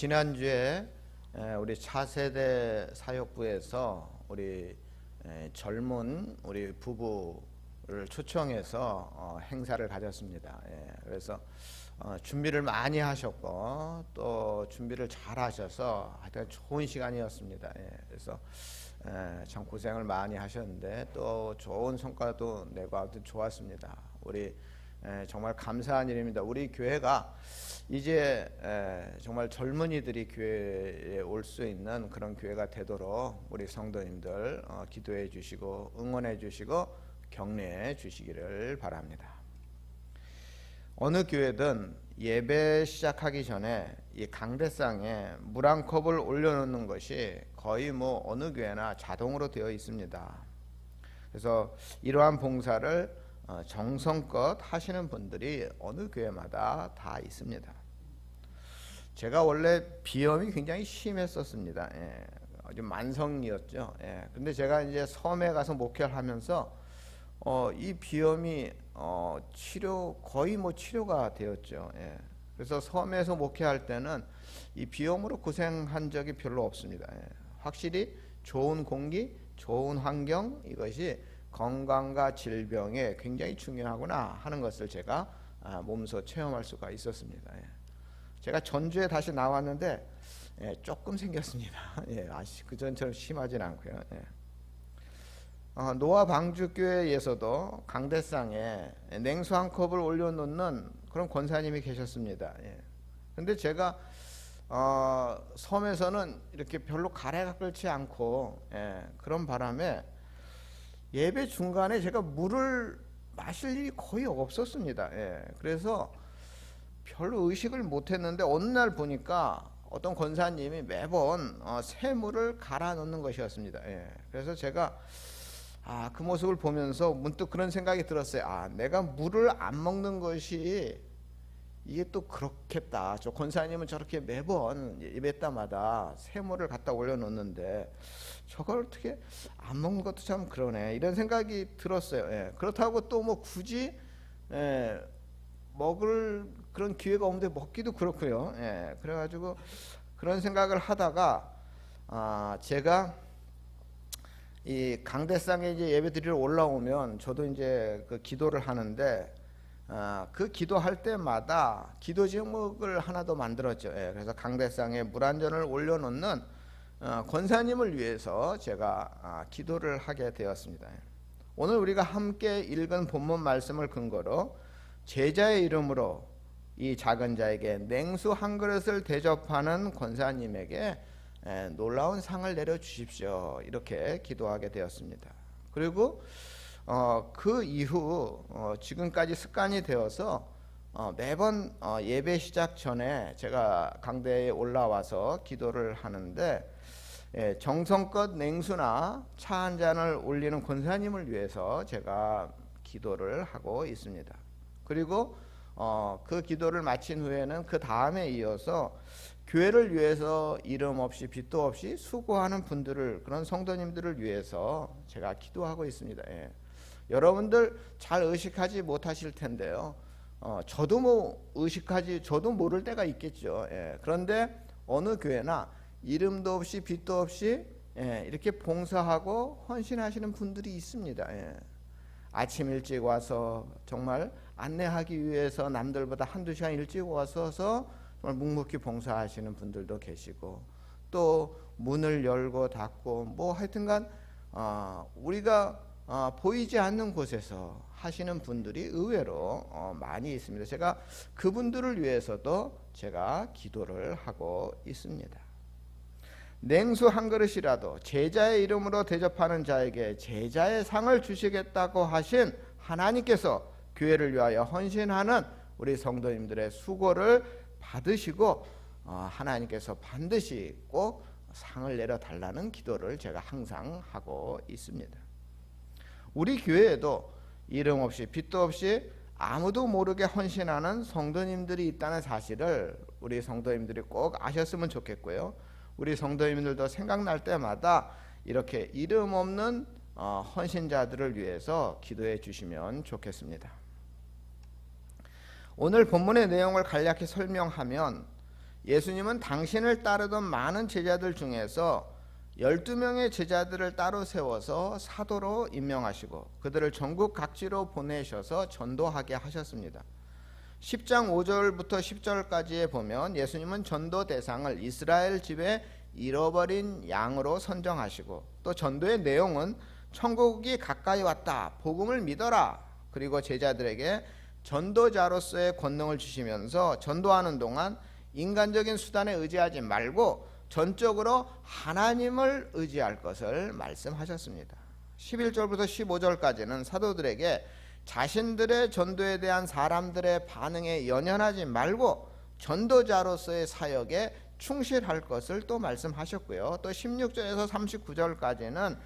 지난주에 우리 차세대 사역부에서 우리 젊은 우리 부부를 초청해서 행사를 가졌습니다. 그래서 준비를 많이 하셨고 또 준비를 잘 하셔서 하여튼 좋은 시간이었습니다. 그래서 참 고생을 많이 하셨는데 또 좋은 성과도 내고 아무튼 좋았습니다. 우리 정말 감사한 일입니다. 우리 교회가 이제 정말 젊은이들이 교회에 올 수 있는 그런 교회가 되도록 우리 성도님들 기도해 주시고 응원해 주시고 격려해 주시기를 바랍니다. 어느 교회든 예배 시작하기 전에 이 강대상에 물 한 컵을 올려놓는 것이 거의 어느 교회나 자동으로 되어 있습니다. 그래서 이러한 봉사를 정성껏 하시는 분들이 어느 교회마다 다 있습니다. 제가 원래 비염이 굉장히 심했었습니다. 아주 만성이었죠. 근데 제가 이제 섬에 가서 목회를 하면서 이 비염이 거의 치료가 되었죠. 그래서 섬에서 목회할 때는 이 비염으로 고생한 적이 별로 없습니다. 확실히 좋은 공기, 좋은 환경, 이것이 건강과 질병에 굉장히 중요하구나 하는 것을 제가 몸소 체험할 수가 있었습니다. 제가 전주에 다시 나왔는데 조금 생겼습니다. 그 전처럼 심하진 않고요. 노아 방주교회에서도 강대상에 냉수 한 컵을 올려놓는 그런 권사님이 계셨습니다. 근데 제가 섬에서는 이렇게 별로 가래가 끓지 않고 그런 바람에 예배 중간에 제가 물을 마실 일이 거의 없었습니다. 그래서 별로 의식을 못했는데 어느 날 보니까 어떤 권사님이 매번 새물을 갈아 넣는 것이었습니다. 그래서 제가 그 모습을 보면서 문득 그런 생각이 들었어요. 내가 물을 안 먹는 것이 이게 또 그렇겠다. 저 권사님은 저렇게 매번 예배 때마다 새물을 갖다 올려놓는데 저걸 어떻게 안 먹는 것도 참 그러네, 이런 생각이 들었어요. 그렇다고 또 굳이 먹을 그런 기회가 없는데 먹기도 그렇고요. 그래가지고 그런 생각을 하다가 제가 이 강대상에 이제 예배드리러 올라오면 저도 이제 그 기도를 하는데 그 기도할 때마다 기도 제목을 하나 더 만들었죠. 그래서 강대상에 물 한 잔을 올려놓는 권사님을 위해서 제가 기도를 하게 되었습니다. 오늘 우리가 함께 읽은 본문 말씀을 근거로 제자의 이름으로 이 작은 자에게 냉수 한 그릇을 대접하는 권사님에게 놀라운 상을 내려 주십시오, 이렇게 기도하게 되었습니다. 그리고 그 이후 지금까지 습관이 되어서 매번 예배 시작 전에 제가 강대에 올라와서 기도를 하는데 정성껏 냉수나 차 한 잔을 올리는 권사님을 위해서 제가 기도를 하고 있습니다. 그리고 그 기도를 마친 후에는 그 다음에 이어서 교회를 위해서 이름 없이 빚도 없이 수고하는 분들을, 그런 성도님들을 위해서 제가 기도하고 있습니다. 여러분들 잘 의식하지 못하실 텐데요. 저도 모를 때가 있겠죠. 그런데 어느 교회나 이름도 없이 빚도 없이 이렇게 봉사하고 헌신하시는 분들이 있습니다. 아침 일찍 와서 정말 안내하기 위해서 남들보다 한두 시간 일찍 와서 정말 묵묵히 봉사하시는 분들도 계시고, 또 문을 열고 닫고 하여튼간 우리가 보이지 않는 곳에서 하시는 분들이 의외로 많이 있습니다. 제가 그분들을 위해서도 제가 기도를 하고 있습니다. 냉수 한 그릇이라도 제자의 이름으로 대접하는 자에게 제자의 상을 주시겠다고 하신 하나님께서 교회를 위하여 헌신하는 우리 성도님들의 수고를 받으시고 하나님께서 반드시 꼭 상을 내려달라는 기도를 제가 항상 하고 있습니다. 우리 교회에도 이름 없이 빚도 없이 아무도 모르게 헌신하는 성도님들이 있다는 사실을 우리 성도님들이 꼭 아셨으면 좋겠고요. 우리 성도님들도 생각날 때마다 이렇게 이름 없는 헌신자들을 위해서 기도해 주시면 좋겠습니다. 오늘 본문의 내용을 간략히 설명하면 예수님은 당신을 따르던 많은 제자들 중에서 12명의 제자들을 따로 세워서 사도로 임명하시고 그들을 전국 각지로 보내셔서 전도하게 하셨습니다. 10장 5절부터 10절까지에 보면 예수님은 전도 대상을 이스라엘 집에 잃어버린 양으로 선정하시고 또 전도의 내용은 천국이 가까이 왔다, 복음을 믿어라, 그리고 제자들에게 전도자로서의 권능을 주시면서 전도하는 동안 인간적인 수단에 의지하지 말고 전적으로 하나님을 의지할 것을 말씀하셨습니다. 11절부터 15절까지는 사도들에게 자신들의 전도에 대한 사람들의 반응에 연연하지 말고 전도자로서의 사역에 충실할 것을 또 말씀하셨고요. 또 16절에서 39절까지는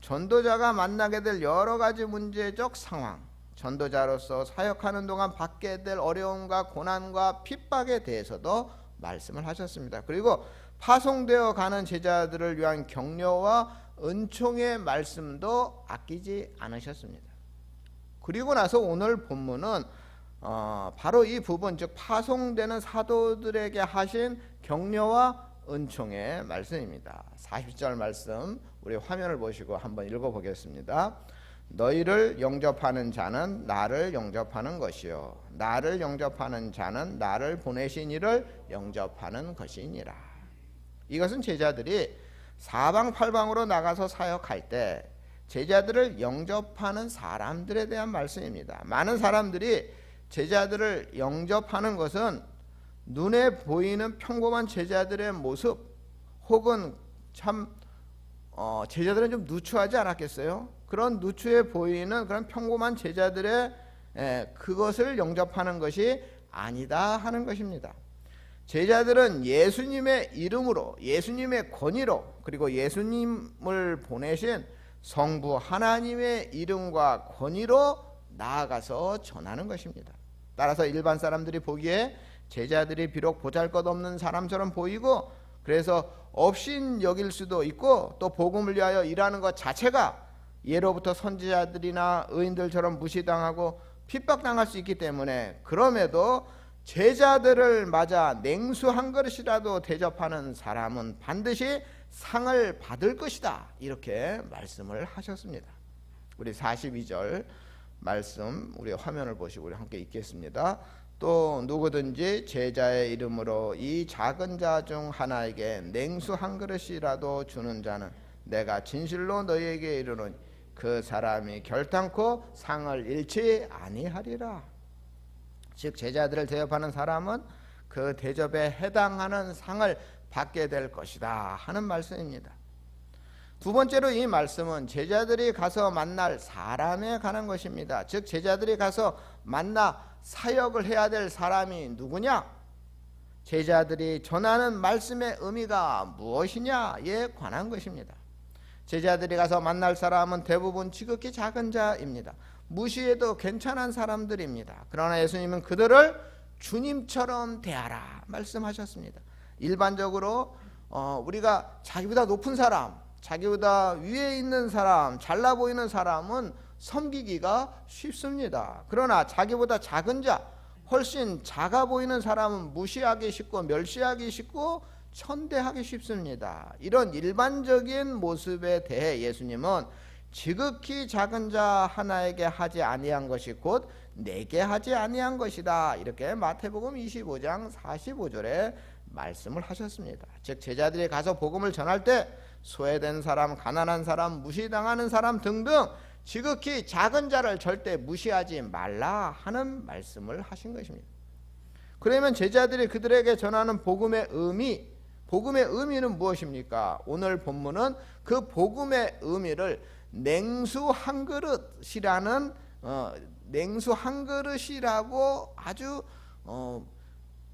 전도자가 만나게 될 여러 가지 문제적 상황, 전도자로서 사역하는 동안 받게 될 어려움과 고난과 핍박에 대해서도 말씀을 하셨습니다. 그리고 파송되어 가는 제자들을 위한 격려와 은총의 말씀도 아끼지 않으셨습니다. 그리고 나서 오늘 본문은 바로 이 부분, 즉 파송되는 사도들에게 하신 격려와 은총의 말씀입니다. 40절 말씀 우리 화면을 보시고 한번 읽어보겠습니다. 너희를 영접하는 자는 나를 영접하는 것이요 나를 영접하는 자는 나를 보내신 이를 영접하는 것이니라. 이것은 제자들이 사방팔방으로 나가서 사역할 때 제자들을 영접하는 사람들에 대한 말씀입니다. 많은 사람들이 제자들을 영접하는 것은 눈에 보이는 평범한 제자들의 모습 혹은 참 제자들은 좀 누추하지 않았겠어요? 그런 누추해 보이는 그런 평범한 제자들의 그것을 영접하는 것이 아니다 하는 것입니다. 제자들은 예수님의 이름으로, 예수님의 권위로, 그리고 예수님을 보내신 성부 하나님의 이름과 권위로 나아가서 전하는 것입니다. 따라서 일반 사람들이 보기에 제자들이 비록 보잘것없는 사람처럼 보이고 그래서 업신 여길 수도 있고 또 복음을 위하여 일하는 것 자체가 예로부터 선지자들이나 의인들처럼 무시당하고 핍박당할 수 있기 때문에 그럼에도 제자들을 맞아 냉수 한 그릇이라도 대접하는 사람은 반드시 상을 받을 것이다, 이렇게 말씀을 하셨습니다. 우리 42절 말씀 우리 화면을 보시고 우리 함께 읽겠습니다. 또 누구든지 제자의 이름으로 이 작은 자 중 하나에게 냉수 한 그릇이라도 주는 자는 내가 진실로 너희에게 이르노니 그 사람이 결탄코 상을 잃지 아니하리라. 즉 제자들을 대접하는 사람은 그 대접에 해당하는 상을 받게 될 것이다 하는 말씀입니다. 두 번째로 이 말씀은 제자들이 가서 만날 사람에 관한 것입니다. 즉 제자들이 가서 만나 사역을 해야 될 사람이 누구냐? 제자들이 전하는 말씀의 의미가 무엇이냐에 관한 것입니다. 제자들이 가서 만날 사람은 대부분 지극히 작은 자입니다. 무시해도 괜찮은 사람들입니다. 그러나 예수님은 그들을 주님처럼 대하라 말씀하셨습니다. 일반적으로 우리가 자기보다 높은 사람, 자기보다 위에 있는 사람, 잘나 보이는 사람은 섬기기가 쉽습니다. 그러나 자기보다 작은 자, 훨씬 작아 보이는 사람은 무시하기 쉽고 멸시하기 쉽고 천대하기 쉽습니다. 이런 일반적인 모습에 대해 예수님은 지극히 작은 자 하나에게 하지 아니한 것이 곧 내게 하지 아니한 것이다, 이렇게 마태복음 25장 45절에 말씀을 하셨습니다. 즉 제자들이 가서 복음을 전할 때 소외된 사람, 가난한 사람, 무시당하는 사람 등등 지극히 작은 자를 절대 무시하지 말라 하는 말씀을 하신 것입니다. 그러면 제자들이 그들에게 전하는 복음의 의미는 무엇입니까? 오늘 본문은 그 복음의 의미를 냉수 한 그릇이라는 냉수 한 그릇이라고 아주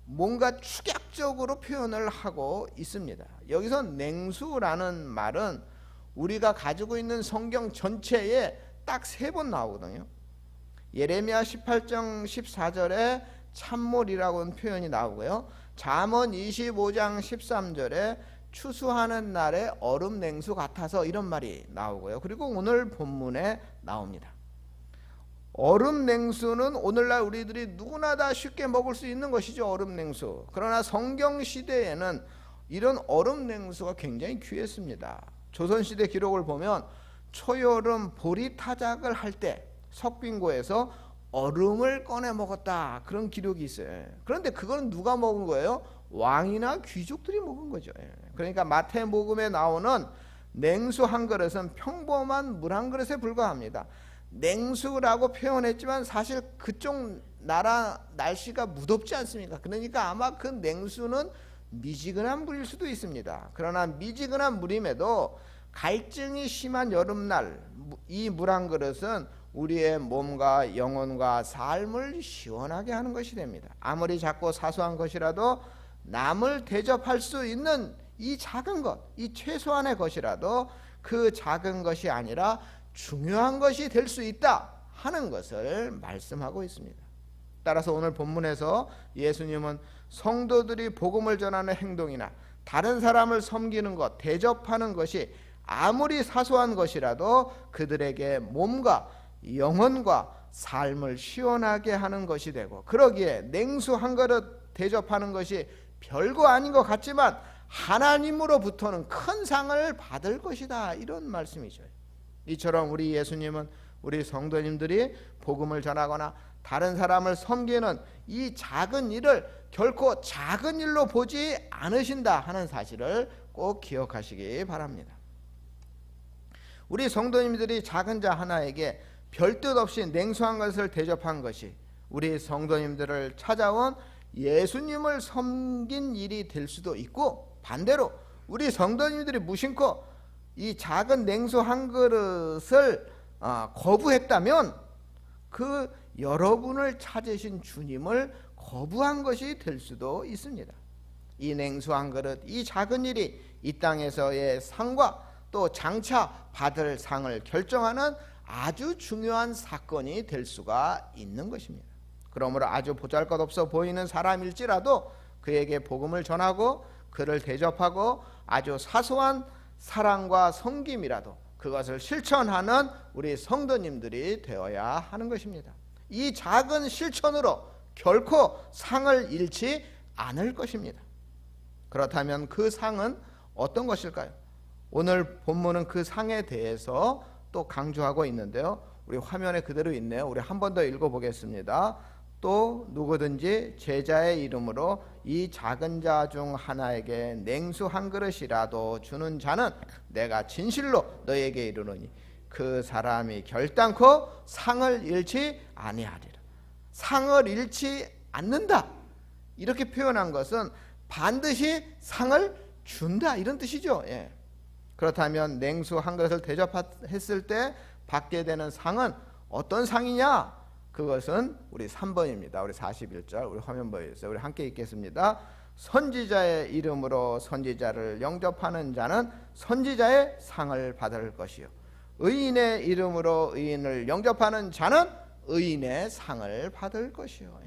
뭔가 축약적으로 표현을 하고 있습니다. 여기서 냉수라는 말은 우리가 가지고 있는 성경 전체에 딱 3번 나오거든요. 예레미야 18장 14절에 찬물이라고 표현이 나오고요. 잠언 25장 13절에 추수하는 날에 얼음 냉수 같아서 이런 말이 나오고요. 그리고 오늘 본문에 나옵니다. 얼음 냉수는 오늘날 우리들이 누구나 다 쉽게 먹을 수 있는 것이죠. 얼음 냉수. 그러나 성경 시대에는 이런 얼음 냉수가 굉장히 귀했습니다. 조선시대 기록을 보면 초여름 보리타작을 할 때 석빙고에서 얼음을 꺼내 먹었다, 그런 기록이 있어요. 그런데 그건 누가 먹은 거예요? 왕이나 귀족들이 먹은 거죠. 그러니까 마태복음에 나오는 냉수 한 그릇은 평범한 물 한 그릇에 불과합니다. 냉수라고 표현했지만 사실 그쪽 나라 날씨가 무덥지 않습니까? 그러니까 아마 그 냉수는 미지근한 물일 수도 있습니다. 그러나 미지근한 물임에도 갈증이 심한 여름날 이 물 한 그릇은 우리의 몸과 영혼과 삶을 시원하게 하는 것이 됩니다. 아무리 작고 사소한 것이라도 남을 대접할 수 있는 이 작은 것, 이 최소한의 것이라도 그 작은 것이 아니라 중요한 것이 될 수 있다 하는 것을 말씀하고 있습니다. 따라서 오늘 본문에서 예수님은 성도들이 복음을 전하는 행동이나 다른 사람을 섬기는 것, 대접하는 것이 아무리 사소한 것이라도 그들에게 몸과 영혼과 삶을 시원하게 하는 것이 되고, 그러기에 냉수 한 그릇 대접하는 것이 별거 아닌 것 같지만 하나님으로부터는 큰 상을 받을 것이다, 이런 말씀이죠. 이처럼 우리 예수님은 우리 성도님들이 복음을 전하거나 다른 사람을 섬기는 이 작은 일을 결코 작은 일로 보지 않으신다 하는 사실을 꼭 기억하시기 바랍니다. 우리 성도님들이 작은 자 하나에게 별뜻 없이 냉수한 것을 대접한 것이 우리 성도님들을 찾아온 예수님을 섬긴 일이 될 수도 있고, 반대로 우리 성도님들이 무심코 이 작은 냉수 한 그릇을 거부했다면 그 여러분을 찾으신 주님을 거부한 것이 될 수도 있습니다. 이 냉수 한 그릇, 이 작은 일이 이 땅에서의 상과 또 장차 받을 상을 결정하는 아주 중요한 사건이 될 수가 있는 것입니다. 그러므로 아주 보잘것없어 보이는 사람일지라도 그에게 복음을 전하고 그를 대접하고 아주 사소한 사랑과 섬김이라도 그것을 실천하는 우리 성도님들이 되어야 하는 것입니다. 이 작은 실천으로 결코 상을 잃지 않을 것입니다. 그렇다면 그 상은 어떤 것일까요? 오늘 본문은 그 상에 대해서 또 강조하고 있는데요. 우리 화면에 그대로 있네요. 우리 한 번 더 읽어보겠습니다. 또 누구든지 제자의 이름으로 이 작은 자 중 하나에게 냉수 한 그릇이라도 주는 자는 내가 진실로 너에게 이르노니 그 사람이 결단코 상을 잃지 아니하리라. 상을 잃지 않는다, 이렇게 표현한 것은 반드시 상을 준다, 이런 뜻이죠. 그렇다면 냉수 한 그릇을 대접했을 때 받게 되는 상은 어떤 상이냐? 그것은 우리 3번입니다. 우리 41절 우리 화면 보여주세요. 우리 함께 읽겠습니다. 선지자의 이름으로 선지자를 영접하는 자는 선지자의 상을 받을 것이요, 의인의 이름으로 의인을 영접하는 자는 의인의 상을 받을 것이요.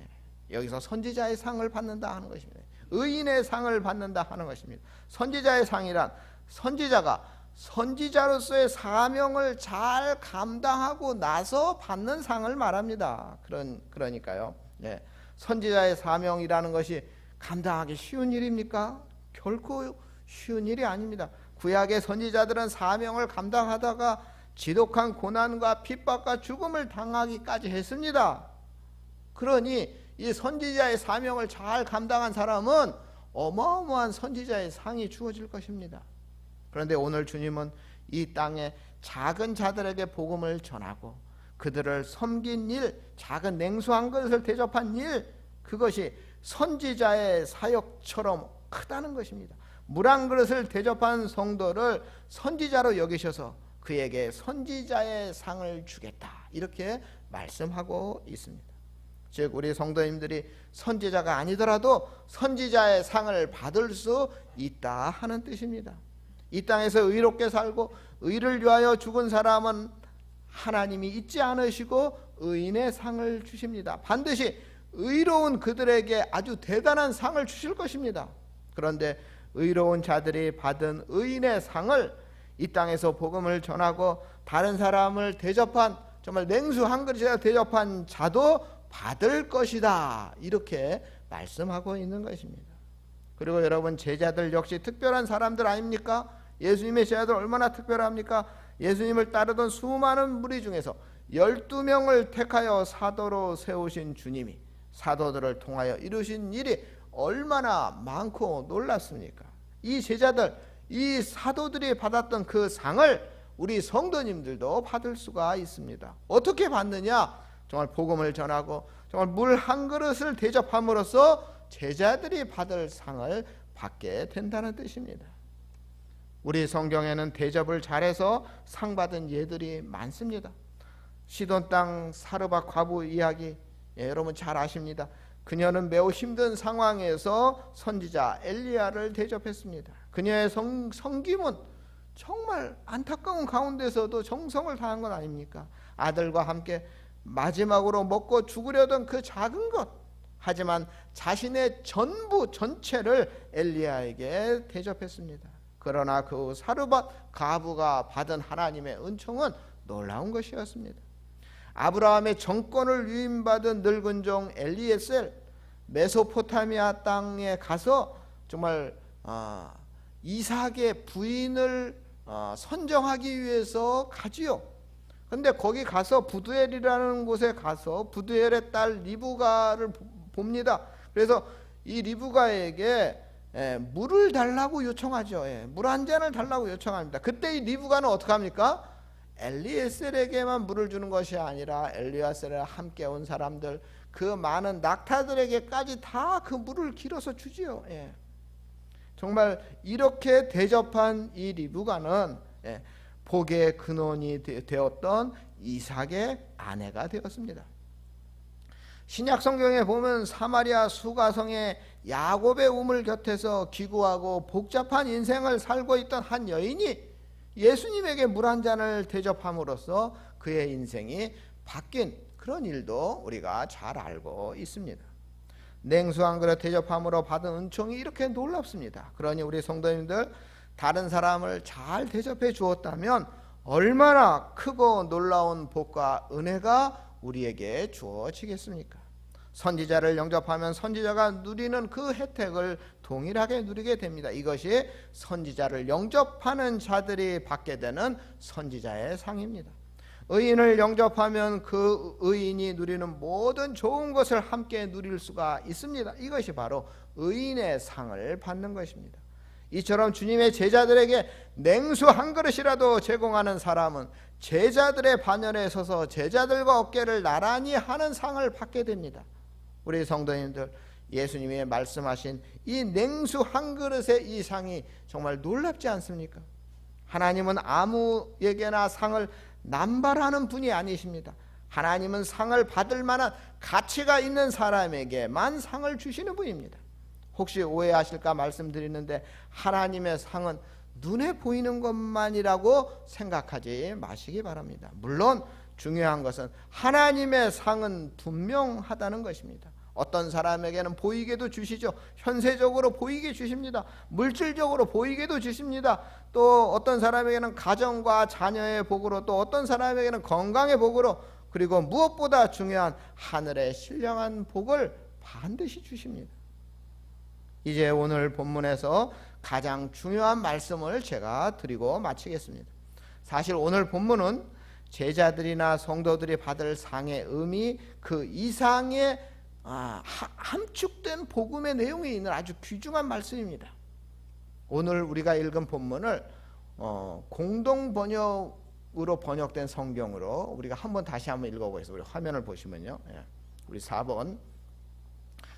여기서 선지자의 상을 받는다 하는 것입니다. 의인의 상을 받는다 하는 것입니다. 선지자의 상이란 선지자가 선지자로서의 사명을 잘 감당하고 나서 받는 상을 말합니다. 그러니까요. 선지자의 사명이라는 것이 감당하기 쉬운 일입니까? 결코 쉬운 일이 아닙니다. 구약의 선지자들은 사명을 감당하다가 지독한 고난과 핍박과 죽음을 당하기까지 했습니다. 그러니 이 선지자의 사명을 잘 감당한 사람은 어마어마한 선지자의 상이 주어질 것입니다. 그런데 오늘 주님은 이 땅에 작은 자들에게 복음을 전하고 그들을 섬긴 일, 작은 냉수 한 그릇을 대접한 일, 그것이 선지자의 사역처럼 크다는 것입니다. 물 한 그릇을 대접한 성도를 선지자로 여기셔서 그에게 선지자의 상을 주겠다, 이렇게 말씀하고 있습니다. 즉 우리 성도님들이 선지자가 아니더라도 선지자의 상을 받을 수 있다 하는 뜻입니다. 이 땅에서 의롭게 살고 의를 위하여 죽은 사람은 하나님이 잊지 않으시고 의인의 상을 주십니다. 반드시 의로운 그들에게 아주 대단한 상을 주실 것입니다. 그런데 의로운 자들이 받은 의인의 상을 이 땅에서 복음을 전하고 다른 사람을 대접한 정말 냉수 한 그릇이라 대접한 자도 받을 것이다. 이렇게 말씀하고 있는 것입니다. 그리고 여러분, 제자들 역시 특별한 사람들 아닙니까? 예수님의 제자들 얼마나 특별합니까? 예수님을 따르던 수많은 무리 중에서 12명을 택하여 사도로 세우신 주님이 사도들을 통하여 이루신 일이 얼마나 많고 놀랐습니까? 이 제자들, 이 사도들이 받았던 그 상을 우리 성도님들도 받을 수가 있습니다. 어떻게 받느냐? 정말 복음을 전하고 정말 물 한 그릇을 대접함으로써 제자들이 받을 상을 받게 된다는 뜻입니다. 우리 성경에는 대접을 잘해서 상 받은 예들이 많습니다. 시돈 땅 사르밧 과부 이야기, 여러분 잘 아십니다. 그녀는 매우 힘든 상황에서 선지자 엘리야를 대접했습니다. 그녀의 섬김은 정말 안타까운 가운데서도 정성을 다한 건 아닙니까? 아들과 함께 마지막으로 먹고 죽으려던 그 작은 것, 하지만 자신의 전부 전체를 엘리야에게 대접했습니다. 그러나 그 사르밧 과부가 받은 하나님의 은총은 놀라운 것이었습니다. 아브라함의 정권을 위임받은 늙은 종 엘리에셀, 메소포타미아 땅에 가서 정말 이삭의 부인을 선정하기 위해서 가지요. 근데 거기 가서 부두엘이라는 곳에 가서 부두엘의 딸 리브가를 봅니다. 그래서 이 리브가에게 물을 달라고 요청하죠. 물 한 잔을 달라고 요청합니다. 그때 이 리브가는 어떻게 합니까? 엘리에셀에게만 물을 주는 것이 아니라 엘리에셀과 함께 온 사람들, 그 많은 낙타들에게까지 다 그 물을 길어서 주지요. 정말 이렇게 대접한 이 리브가는 복의 근원이 되었던 이삭의 아내가 되었습니다. 신약 성경에 보면 사마리아 수가성의 야곱의 우물 곁에서 기구하고 복잡한 인생을 살고 있던 한 여인이 예수님에게 물 한 잔을 대접함으로써 그의 인생이 바뀐 그런 일도 우리가 잘 알고 있습니다. 냉수 한 그릇 대접함으로 받은 은총이 이렇게 놀랍습니다. 그러니 우리 성도님들, 다른 사람을 잘 대접해 주었다면 얼마나 크고 놀라운 복과 은혜가 우리에게 주어지겠습니까? 선지자를 영접하면 선지자가 누리는 그 혜택을 동일하게 누리게 됩니다. 이것이 선지자를 영접하는 자들이 받게 되는 선지자의 상입니다. 의인을 영접하면 그 의인이 누리는 모든 좋은 것을 함께 누릴 수가 있습니다. 이것이 바로 의인의 상을 받는 것입니다. 이처럼 주님의 제자들에게 냉수 한 그릇이라도 제공하는 사람은 제자들의 반열에 서서 제자들과 어깨를 나란히 하는 상을 받게 됩니다. 우리 성도님들, 예수님이 말씀하신 이 냉수 한 그릇의 이 상이 정말 놀랍지 않습니까? 하나님은 아무에게나 상을 남발하는 분이 아니십니다. 하나님은 상을 받을 만한 가치가 있는 사람에게만 상을 주시는 분입니다. 혹시 오해하실까 말씀드리는데, 하나님의 상은 눈에 보이는 것만이라고 생각하지 마시기 바랍니다. 물론 중요한 것은 하나님의 상은 분명하다는 것입니다. 어떤 사람에게는 보이게도 주시죠. 현세적으로 보이게 주십니다. 물질적으로 보이게도 주십니다. 또 어떤 사람에게는 가정과 자녀의 복으로, 또 어떤 사람에게는 건강의 복으로, 그리고 무엇보다 중요한 하늘의 신령한 복을 반드시 주십니다. 이제 오늘 본문에서 가장 중요한 말씀을 제가 드리고 마치겠습니다. 사실 오늘 본문은 제자들이나 성도들이 받을 상의 의미, 그 이상의 함축된 복음의 내용이 있는 아주 귀중한 말씀입니다. 오늘 우리가 읽은 본문을 공동 번역으로 번역된 성경으로 우리가 다시 한번 읽어보겠습니다. 우리 화면을 보시면요, 우리 4번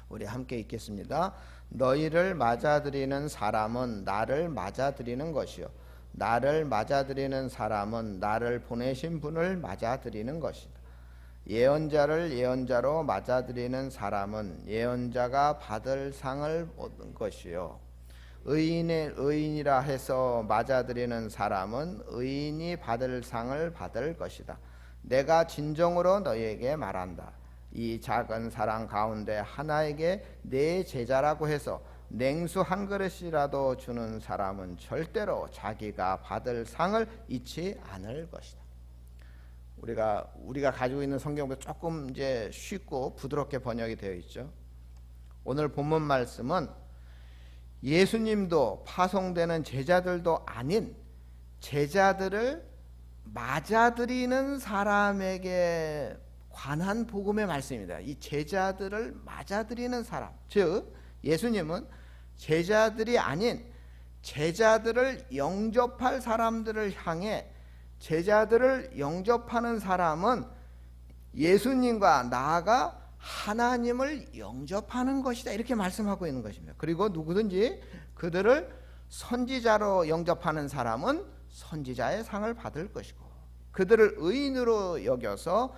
우리 함께 읽겠습니다. 너희를 맞아들이는 사람은 나를 맞아들이는 것이요, 나를 맞아들이는 사람은 나를 보내신 분을 맞아들이는 것이다. 예언자를 예언자로 맞아들이는 사람은 예언자가 받을 상을 얻은 것이요, 의인의 의인이라 해서 맞아들이는 사람은 의인이 받을 상을 받을 것이다. 내가 진정으로 너희에게 말한다. 이 작은 사랑 가운데 하나에게 내 제자라고 해서 냉수 한 그릇이라도 주는 사람은 절대로 자기가 받을 상을 잊지 않을 것이다. 우리가 가지고 있는 성경보다 조금 이제 쉽고 부드럽게 번역이 되어 있죠. 오늘 본문 말씀은 예수님도 파송되는 제자들도 아닌 제자들을 맞아들이는 사람에게 관한 복음의 말씀입니다. 이 제자들을 맞아들이는 사람, 즉 예수님은 제자들이 아닌 제자들을 영접할 사람들을 향해 제자들을 영접하는 사람은 예수님과 나아가 하나님을 영접하는 것이다, 이렇게 말씀하고 있는 것입니다. 그리고 누구든지 그들을 선지자로 영접하는 사람은 선지자의 상을 받을 것이고, 그들을 의인으로 여겨서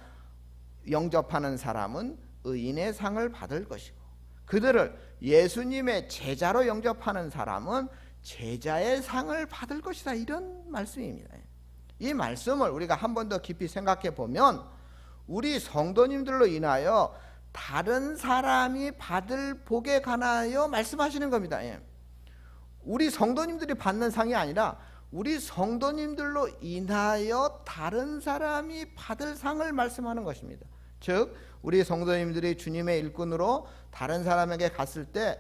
영접하는 사람은 의인의 상을 받을 것이고, 그들을 예수님의 제자로 영접하는 사람은 제자의 상을 받을 것이다, 이런 말씀입니다. 이 말씀을 우리가 한 번 더 깊이 생각해 보면 우리 성도님들로 인하여 다른 사람이 받을 복에 관하여 말씀하시는 겁니다. 우리 성도님들이 받는 상이 아니라 우리 성도님들로 인하여 다른 사람이 받을 상을 말씀하는 것입니다. 즉 우리 성도님들이 주님의 일꾼으로 다른 사람에게 갔을 때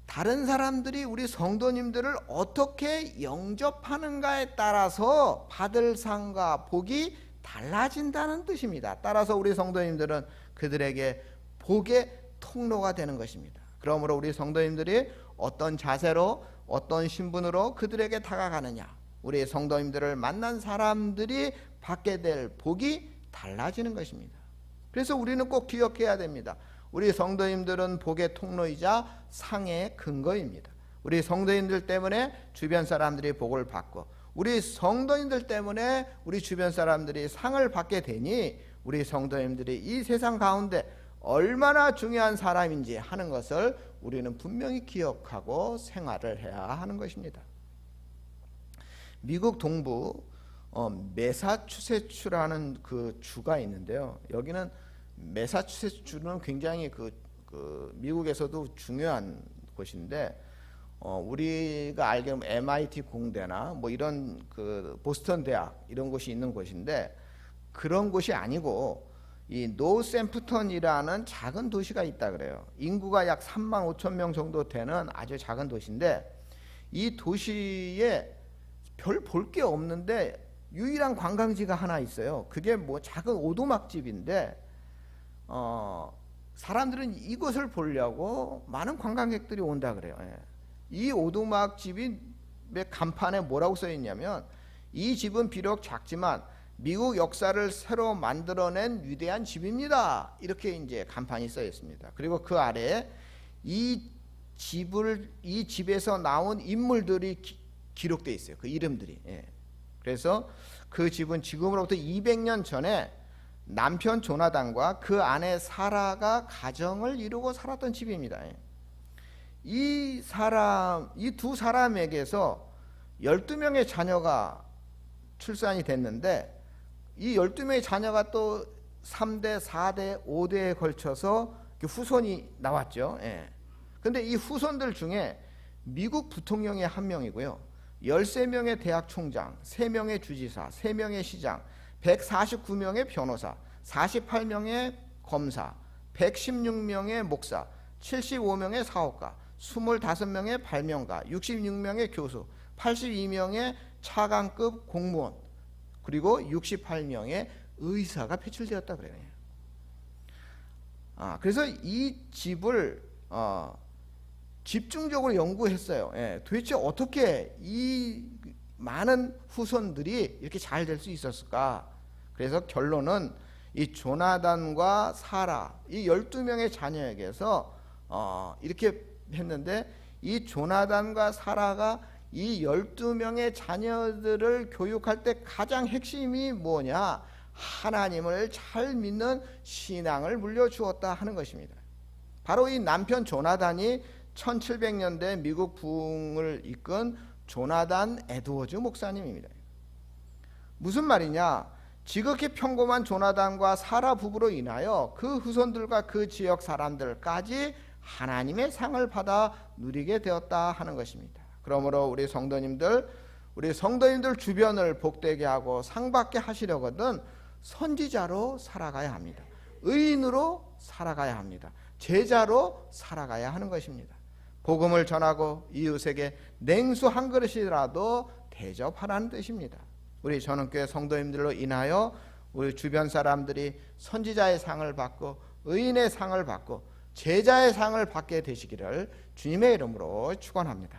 다른 사람들이 우리 성도님들을 어떻게 영접하는가에 따라서 받을 상과 복이 달라진다는 뜻입니다. 따라서 우리 성도님들은 그들에게 복의 통로가 되는 것입니다. 그러므로 우리 성도님들이 어떤 자세로 어떤 신분으로 그들에게 다가가느냐, 우리 성도님들을 만난 사람들이 받게 될 복이 달라지는 것입니다. 그래서 우리는 꼭 기억해야 됩니다. 우리 성도님들은 복의 통로이자 상의 근거입니다. 우리 성도님들 때문에 주변 사람들이 복을 받고, 우리 성도님들 때문에 우리 주변 사람들이 상을 받게 되니 우리 성도님들이 이 세상 가운데 얼마나 중요한 사람인지 하는 것을 우리는 분명히 기억하고 생활을 해야 하는 것입니다. 미국 동부 매사추세츠라는 그 주가 있는데요. 여기는 매사추세츠주는 굉장히 미국에서도 중요한 곳인데, 우리가 알기로는 MIT 공대나 뭐 이런 보스턴 대학 이런 곳이 있는 곳인데, 그런 곳이 아니고 이 노샘프턴이라는 작은 도시가 있다 그래요. 인구가 약 3만 5천 명 정도 되는 아주 작은 도시인데, 이 도시에 별 볼 게 없는데 유일한 관광지가 하나 있어요. 그게 뭐 작은 오두막집인데 사람들은 이것을 보려고 많은 관광객들이 온다 그래요. 이 오두막집의 간판에 뭐라고 써 있냐면, 이 집은 비록 작지만 미국 역사를 새로 만들어낸 위대한 집입니다, 이렇게 이제 간판이 써 있습니다. 그리고 그 아래에 이 집에서 나온 인물들이 기록되어 있어요. 그 이름들이. 그래서 그 집은 지금으로부터 200년 전에 남편 조나단과 그 아내 사라가 가정을 이루고 살았던 집입니다. 이 두 사람에게서 12명의 자녀가 출산이 됐는데, 이 12명의 자녀가 또 3대, 4대, 5대에 걸쳐서 후손이 나왔죠. 근데 이 후손들 중에 미국 부통령이 한 명이고요, 13명의 대학 총장, 3명의 주지사, 3명의 시장, 149명의 변호사, 48명의 검사, 116명의 목사, 75명의 사업가, 25명의 발명가, 66명의 교수, 82명의 차관급 공무원, 그리고 68명의 의사가 배출되었다 그래요. 그래서 이 집을 집중적으로 연구했어요. 도대체 어떻게 이 많은 후손들이 이렇게 잘 될 수 있었을까? 그래서 결론은 이 조나단과 사라, 이 12명의 자녀에게서 이렇게 했는데, 이 조나단과 사라가 이 12명의 자녀들을 교육할 때 가장 핵심이 뭐냐? 하나님을 잘 믿는 신앙을 물려주었다 하는 것입니다. 바로 이 남편 조나단이 1700년대 미국 부흥을 이끈 조나단 에드워즈 목사님입니다. 무슨 말이냐? 지극히 평범한 조나단과 사라 부부로 인하여 그 후손들과 그 지역 사람들까지 하나님의 상을 받아 누리게 되었다 하는 것입니다. 그러므로 우리 성도님들, 우리 성도님들 주변을 복되게 하고 상받게 하시려거든 선지자로 살아가야 합니다. 의인으로 살아가야 합니다. 제자로 살아가야 하는 것입니다. 복음을 전하고 이웃에게 냉수 한 그릇이라도 대접하라는 뜻입니다. 우리 전원교회 성도님들로 인하여 우리 주변 사람들이 선지자의 상을 받고 의인의 상을 받고 제자의 상을 받게 되시기를 주님의 이름으로 축원합니다.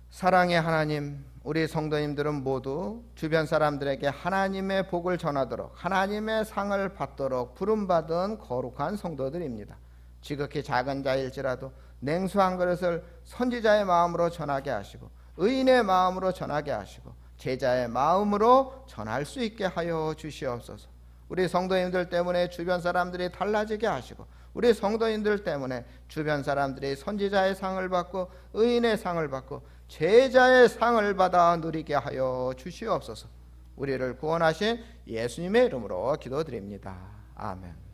사랑의 하나님, 우리 성도님들은 모두 주변 사람들에게 하나님의 복을 전하도록 하나님의 상을 받도록 부름받은 거룩한 성도들입니다. 지극히 작은 자일지라도 냉수 한 그릇을 선지자의 마음으로 전하게 하시고 의인의 마음으로 전하게 하시고 제자의 마음으로 전할 수 있게 하여 주시옵소서. 우리 성도님들 때문에 주변 사람들이 달라지게 하시고 우리 성도님들 때문에 주변 사람들이 선지자의 상을 받고 의인의 상을 받고 제자의 상을 받아 누리게 하여 주시옵소서. 우리를 구원하신 예수님의 이름으로 기도드립니다. 아멘.